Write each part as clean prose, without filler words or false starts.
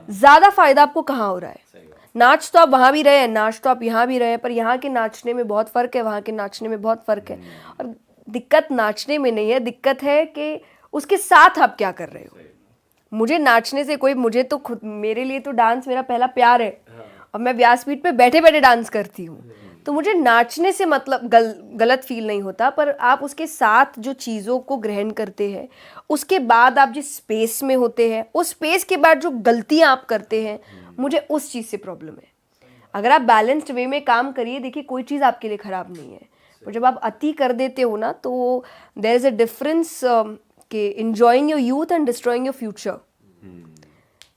ज़्यादा फायदा आपको कहाँ हो रहा है? नाच तो आप वहाँ भी रहे हैं, नाच तो आप यहाँ भी रहे हैं, पर यहाँ के नाचने में बहुत फ़र्क है, वहाँ के नाचने में बहुत फ़र्क है। और दिक्कत नाचने में नहीं है, दिक्कत है कि उसके साथ आप क्या कर रहे हो। मुझे नाचने से कोई, मुझे तो खुद, मेरे लिए तो डांस मेरा पहला प्यार है और मैं व्यासपीठ पे बैठे बैठे डांस करती हूँ। तो मुझे नाचने से मतलब गलत फील नहीं होता, पर आप उसके साथ जो चीज़ों को ग्रहण करते हैं, उसके बाद आप जिस स्पेस में होते हैं, उस स्पेस के बाद जो गलतियाँ आप करते हैं, मुझे उस चीज़ से प्रॉब्लम है। अगर आप बैलेंस्ड वे में काम करिए, देखिए कोई चीज़ आपके लिए ख़राब नहीं है, पर जब आप अति कर देते हो ना, तो देयर इज़ अ डिफरेंस कि enjoying your youth and destroying your future.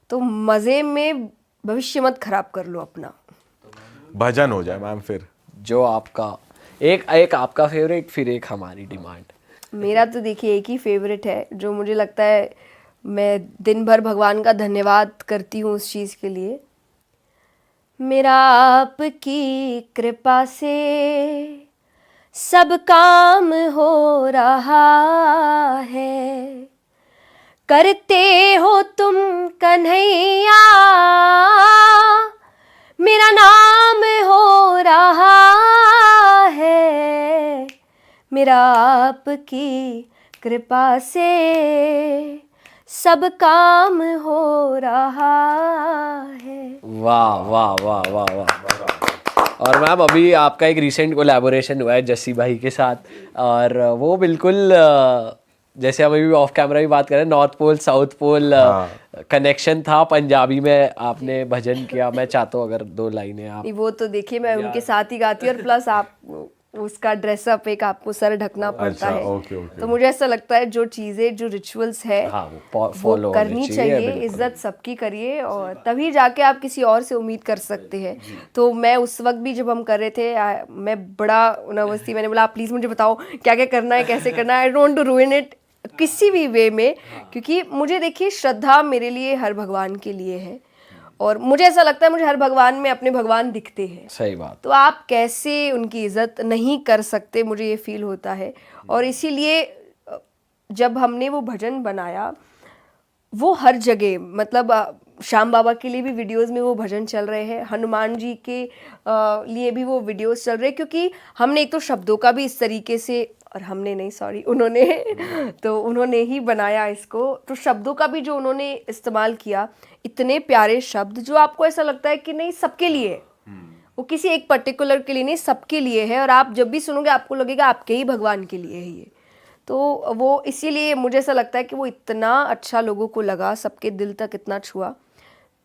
तो मज़े में भविष्य मत खराब कर लो अपना। भजन हो जाए मैम फिर। जो आपका एक आपका फेवरेट, फिर एक हमारी डिमांड। मेरा तो देखिए एक ही फेवरेट है, जो मुझे लगता है मैं दिन भर भगवान का धन्यवाद करती हूँ उस चीज़ के लिए। मेरा आपकी कृपा से सब काम हो रहा है, करते हो तुम कन्हैया, मेरा नाम हो रहा है, मेरा आपकी कृपा से सब काम हो रहा है। वाह वाह वाह वाह वाह। और मैम अभी आपका एक रिसेंट कोलैबोरेशन हुआ है जस्सी भाई के साथ, और वो बिल्कुल जैसे हम अभी ऑफ कैमरा भी बात कर रहे हैं, north pole south pole connection था। पंजाबी में आपने भजन किया, मैं चाहता हूँ अगर 2 लाइनें आप। वो तो देखिए मैं उनके साथ ही गाती हूँ, और प्लस आप उसका ड्रेसअप, एक आपको सर ढकना पड़ता है। ओके। तो मुझे ऐसा लगता है जो चीज़ें, जो रिचुअल्स है, वो करनी चाहिए। इज्जत सबकी करिए, और तभी जाके आप किसी और से उम्मीद कर सकते हैं। तो मैं उस वक्त भी जब हम कर रहे थे, मैं बड़ा नर्वस थी। मैंने बोला आप प्लीज़ मुझे बताओ क्या क्या करना है, कैसे करना है। I don't want to ruin it किसी भी वे में, क्योंकि मुझे देखिए श्रद्धा मेरे लिए हर भगवान के लिए है, और मुझे ऐसा लगता है मुझे हर भगवान में अपने भगवान दिखते हैं। सही बात। तो आप कैसे उनकी इज्जत नहीं कर सकते, मुझे ये फील होता है। और इसीलिए जब हमने वो भजन बनाया, वो हर जगह, मतलब श्याम बाबा के लिए भी वीडियोस में वो भजन चल रहे हैं, हनुमान जी के लिए भी वो वीडियोस चल रहे हैं, क्योंकि हमने एक तो शब्दों का भी इस तरीके से, और हमने नहीं, सॉरी, उन्होंने तो उन्होंने ही बनाया इसको। तो शब्दों का भी जो उन्होंने इस्तेमाल किया, इतने प्यारे शब्द जो आपको ऐसा लगता है कि नहीं सबके लिए है, वो किसी एक पर्टिकुलर के लिए नहीं, सबके लिए है। और आप जब भी सुनोगे आपको लगेगा आपके ही भगवान के लिए है ये। तो वो इसीलिए मुझे ऐसा लगता है कि वो इतना अच्छा लोगों को लगा, सबके दिल तक इतना छुआ।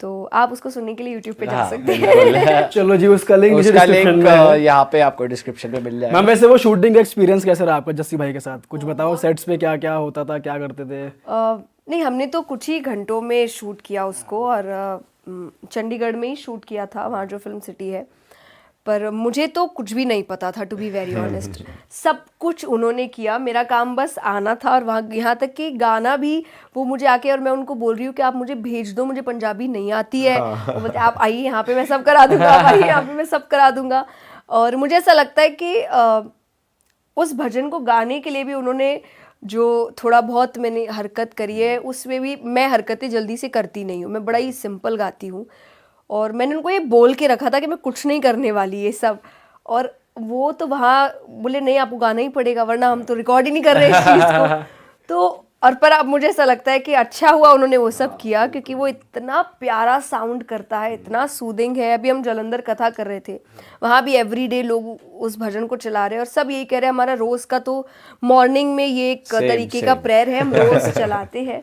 तो आप उसको सुनने के लिए YouTube पे जा सकते हैं। चलो जी, उसका लिंक यहाँ पे आपको डिस्क्रिप्शन में मिल जाएगा। मैम वैसे वो शूटिंग का एक्सपीरियंस कैसा रहा आपका जस्सी भाई के साथ? कुछ बताओ, सेट्स पे क्या क्या होता था, क्या करते थे? नहीं, हमने तो कुछ ही घंटों में शूट किया उसको, और चंडीगढ़ में ही शूट किया था, वहाँ जो फिल्म सिटी है। पर मुझे तो कुछ भी नहीं पता था, टू बी वेरी ऑनेस्ट। सब कुछ उन्होंने किया, मेरा काम बस आना था। और वहाँ यहाँ तक कि गाना भी वो मुझे आके, और मैं उनको बोल रही हूँ कि आप मुझे भेज दो, मुझे पंजाबी नहीं आती है। वो बोलते आप आइए यहाँ पे, मैं सब करा दूंगा, आप आइए यहाँ पे, मैं सब करा दूंगा। और मुझे ऐसा लगता है कि उस भजन को गाने के लिए भी उन्होंने जो थोड़ा बहुत मैंने हरकत करी है, उसमें भी मैं हरकतें जल्दी से करती नहीं हूँ, मैं बड़ा ही सिंपल गाती हूँ। और मैंने उनको ये बोल के रखा था कि मैं कुछ नहीं करने वाली ये सब, और वो तो वहाँ बोले नहीं आपको गाना ही पड़ेगा, वरना हम तो रिकॉर्ड ही नहीं कर रहे इस चीज़ को। तो और पर अब मुझे ऐसा लगता है कि अच्छा हुआ उन्होंने वो सब किया, क्योंकि वो इतना प्यारा साउंड करता है, इतना सूदिंग है। अभी हम जालंधर कथा कर रहे थे, वहाँ भी एवरीडे लोग उस भजन को चला रहे हैं, और सब यही कह रहे हैं हमारा रोज़ का तो मॉर्निंग में ये एक तरीके का प्रेयर है, हम रोज़ चलाते हैं।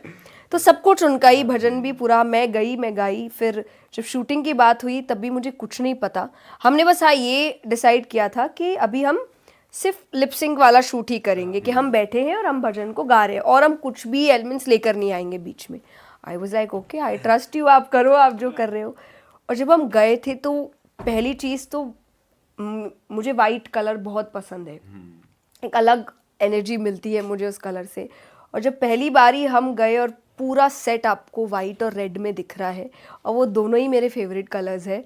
तो सब कुछ उनका ही भजन भी पूरा, मैं गाई। फिर जब शूटिंग की बात हुई तब भी मुझे कुछ नहीं पता। हमने बस हाँ ये डिसाइड किया था कि अभी हम सिर्फ लिपसिंग वाला शूट ही करेंगे, कि हम बैठे हैं और हम भजन को गा रहे हैं, और हम कुछ भी एलिमेंट्स लेकर नहीं आएंगे बीच में। I was like okay, I trust you, आप करो आप जो कर रहे हो। और जब हम गए थे तो पहली चीज़ तो मुझे वाइट कलर बहुत पसंद है, एक अलग एनर्जी मिलती है मुझे उस कलर से। और जब पहली बारी हम गए और पूरा सेट आपको वाइट और रेड में दिख रहा है, और वो दोनों ही मेरे फेवरेट कलर्स है,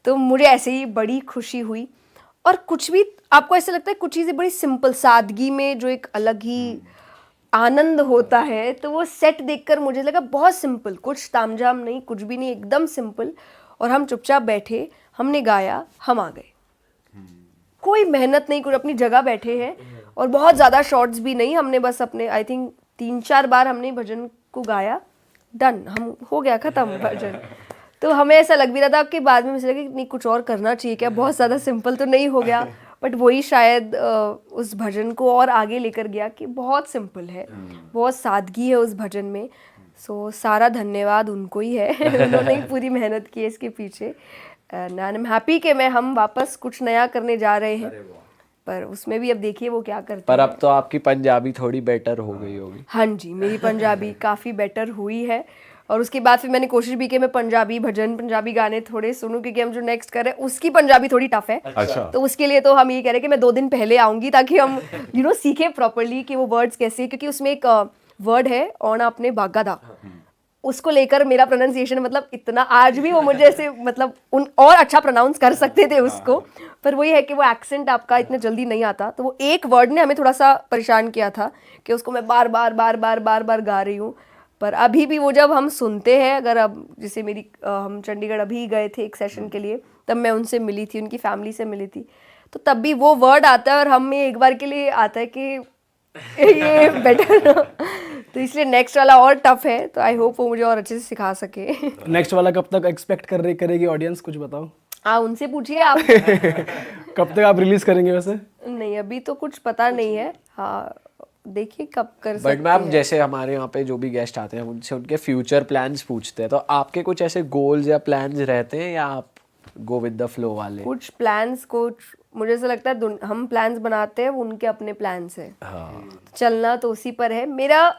तो मुझे ऐसे ही बड़ी खुशी हुई। और कुछ भी आपको ऐसा लगता है कुछ चीज़ें बड़ी सिंपल सादगी में जो एक अलग ही आनंद होता है, तो वो सेट देखकर मुझे लगा बहुत सिंपल, कुछ तामझाम नहीं, कुछ भी नहीं, एकदम सिंपल। और हम चुपचाप बैठे, हमने गाया, हम आ गए, कोई मेहनत नहीं, कुछ अपनी जगह बैठे हैं। और बहुत ज़्यादा शॉर्ट्स भी नहीं, हमने बस अपने आई थिंक 3-4 बार हमने भजन को गाया, डन, हम हो गया ख़त्म भजन। तो हमें ऐसा लग भी रहा था कि बाद में मुझे लगा कि नहीं कुछ और करना चाहिए क्या, बहुत ज़्यादा सिंपल तो नहीं हो गया। बट वही शायद उस भजन को और आगे लेकर गया कि बहुत सिंपल है, बहुत सादगी है उस भजन में। सो सारा धन्यवाद उनको ही है उन्होंने ही पूरी मेहनत की है इसके पीछे। एंड आई एम हैप्पी कि हम वापस कुछ नया करने जा रहे हैं, पर उसमें भी अब देखिए वो क्या करते पर हैं। अब तो आपकी पंजाबी थोड़ी बेटर हो गई होगी। हाँ जी, मेरी पंजाबी काफ़ी बेटर हुई है। और उसके बाद फिर मैंने कोशिश भी की मैं पंजाबी भजन, पंजाबी गाने थोड़े सुनूं, क्योंकि हम जो नेक्स्ट कर रहे हैं उसकी पंजाबी थोड़ी टफ है। अच्छा। तो उसके लिए तो हम ये कह रहे हैं कि मैं 2 दिन पहले आऊँगी, ताकि हम सीखें प्रॉपरली कि वो वर्ड्स कैसे, क्योंकि उसमें एक वर्ड है औना अपने बागादा, उसको लेकर मेरा प्रोनाउंसिएशन मतलब इतना आज भी वो मुझे ऐसे मतलब उन और अच्छा प्रोनाउंस कर सकते थे उसको, पर वही है कि वो एक्सेंट आपका इतने जल्दी नहीं आता। तो वो एक वर्ड ने हमें थोड़ा सा परेशान किया था कि उसको मैं बार बार गा रही हूँ। पर अभी भी वो जब हम सुनते हैं, अगर अब जैसे हम चंडीगढ़ अभी गए थे एक सेशन के लिए, तब मैं उनसे मिली थी, उनकी फैमिली से मिली थी, तो तब भी वो वर्ड आता है और हम में एक बार के लिए आता है कि ये बेटर तो इसलिए नेक्स्ट वाला और टफ है। तो आई होप वो मुझे और अच्छे से सिखा सके। नेक्स्ट वाला कब तक एक्सपेक्ट करेगी ऑडियंस, कुछ बताओ। उनसे पूछिए आप। कब तक आप रिलीज करेंगे वैसे? नहीं, अभी तो कुछ पता नहीं है। हाँ, देखिए कब कर सकते हैं। बट मैम जैसे हमारे यहाँ पे जो भी गेस्ट आते हैं उनसे उनके फ्यूचर प्लान्स पूछते हैं, तो आपके कुछ ऐसे गोल्स या प्लान्स रहते हैं या आप गो विद द फ्लो वाले? कुछ प्लान्स, कुछ मुझे ऐसा लगता है हम प्लान्स बनाते हैं, वो उनके अपने प्लान्स है। हाँ। चलना तो उसी पर है। मेरा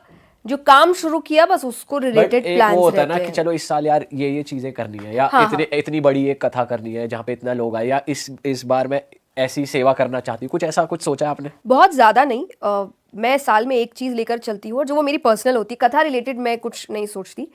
जो काम शुरू किया बस उसको रिलेटेड प्लान्स वो होता है ना रहते कि हैं। चलो इस साल यार ये चीजें करनी है, या हाँ, इतनी बड़ी एक कथा करनी है जहाँ पे इतना लोग आए, या इस बार मैं ऐसी सेवा करना चाहती हूँ, कुछ ऐसा कुछ सोचा है आपने? बहुत ज़्यादा नहीं, मैं साल में एक चीज़ लेकर चलती हूँ, जो वो मेरी पर्सनल होती है। कथा रिलेटेड मैं कुछ नहीं सोचती।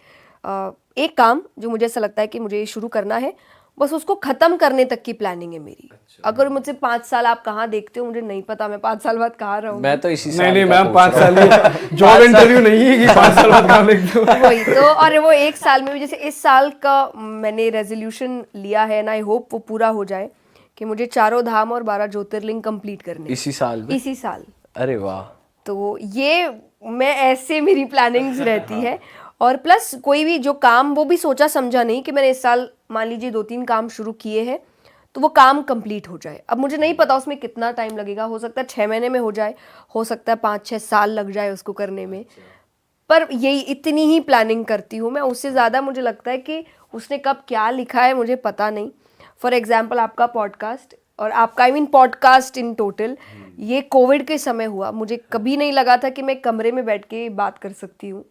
एक काम जो मुझे ऐसा लगता है कि मुझे शुरू करना है, बस उसको ख़त्म करने तक की प्लानिंग है मेरी। अगर मुझसे 5 साल आप कहाँ देखते हो मुझे नहीं पता, मैं 5 साल बाद कहाँ रहूँगी। मैं तो इसी नहीं साल मैम, 5 साल ही जॉब इंटरव्यू नहीं है कि 5 साल बाद काम लिख दो। वही तो, और वो 1 साल में भी, जैसे इस साल का मैंने रेजोल्यूशन लिया है ना, आई होप वो पूरा हो जाए कि मुझे 4 धाम और 12 ज्योतिर्लिंग कंप्लीट करने इसी साल में? इसी साल। अरे वाह। तो ये मैं ऐसे मेरी प्लानिंग्स रहती है। और प्लस कोई भी जो काम, वो भी सोचा समझा नहीं कि मैंने इस साल मान लीजिए 2-3 काम शुरू किए हैं, तो वो काम कंप्लीट हो जाए। अब मुझे नहीं पता उसमें कितना टाइम लगेगा, हो सकता है 6 महीने में हो जाए, हो सकता है 5-6 साल लग जाए उसको करने में, पर यही इतनी ही प्लानिंग करती हूँ मैं। उससे ज़्यादा मुझे लगता है कि उसने कब क्या लिखा है मुझे पता नहीं। फॉर एग्जाम्पल आपका पॉडकास्ट, और आपका I mean podcast in total, ये कोविड के समय हुआ। मुझे कभी नहीं लगा था कि मैं कमरे में बैठ के बात कर सकती हूँ।